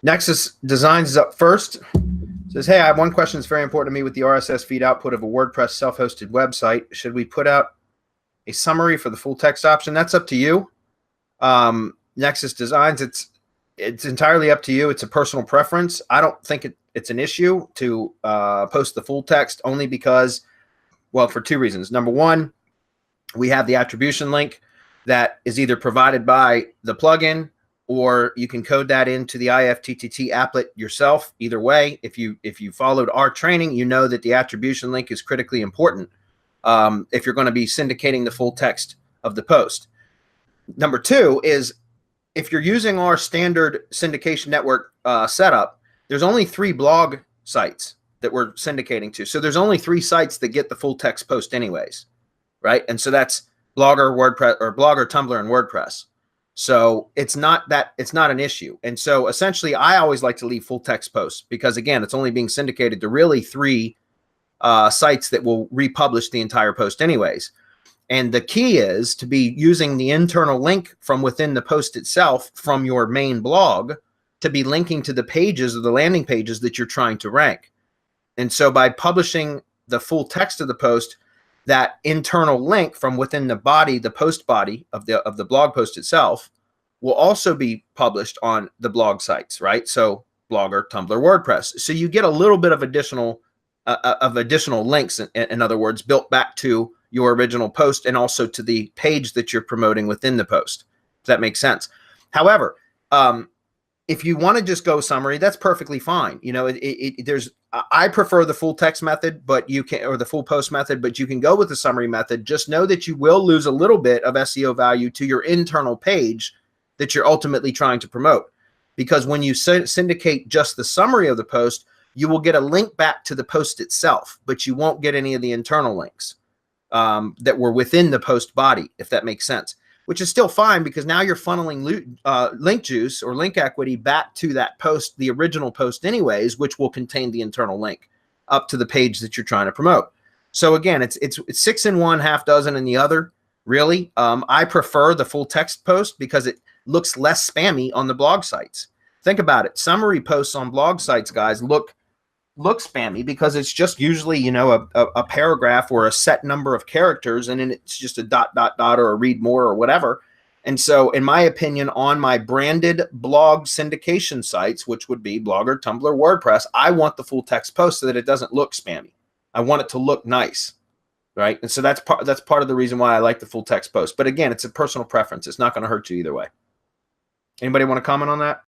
Nexus Designs is up first. Says, hey, I have one question that's very important to me with the RSS feed output of a WordPress self-hosted website. Should we put out a summary for the full text option? That's up to you. Nexus Designs, it's entirely up to you. It's a personal preference. I don't think it's an issue to post the full text, only because, well, for two reasons. Number one, we have the attribution link that is either provided by the plugin, or you can code that into the IFTTT applet yourself. Either way, if you followed our training, you know that the attribution link is critically important if you're going to be syndicating the full text of the post. Number two is, if you're using our standard syndication network setup, there's only 3 blog sites that we're syndicating to. So there's only 3 sites that get the full text post anyways, right? And so that's Blogger, WordPress, or Blogger, Tumblr, and WordPress. So it's not an issue. And so essentially, I always like to leave full text posts because, again, it's only being syndicated to really 3 sites that will republish the entire post anyways. And the key is to be using the internal link from within the post itself from your main blog to be linking to the pages or the landing pages that you're trying to rank. And so by publishing the full text of the post, that internal link from within the body, the post body of the blog post itself, will also be published on the blog sites, right? So Blogger, Tumblr, WordPress. So you get a little bit of additional links, in other words, built back to your original post and also to the page that you're promoting within the post. Does that make sense? However, if you want to just go summary, that's perfectly fine. You know, I prefer the full text method, but you can, or the full post method, but you can go with the summary method. Just know that you will lose a little bit of SEO value to your internal page that you're ultimately trying to promote. Because when you syndicate just the summary of the post, you will get a link back to the post itself, but you won't get any of the internal links that were within the post body, if that makes sense. Which is still fine, because now you're funneling link juice or link equity back to that post, the original post anyways, which will contain the internal link up to the page that you're trying to promote. So again, it's 6 in one, half dozen in the other, really. I prefer the full text post because it looks less spammy on the blog sites. Think about it. Summary posts on blog sites, guys, look spammy because it's just usually, you know, a paragraph or a set number of characters, and then it's just a ... or a read more or whatever. And so in my opinion, on my branded blog syndication sites, which would be Blogger, Tumblr, WordPress, I want the full text post so that it doesn't look spammy. I want it to look nice, right? And so that's part of the reason why I like the full text post. But again, it's a personal preference. It's not going to hurt you either way. Anybody want to comment on that?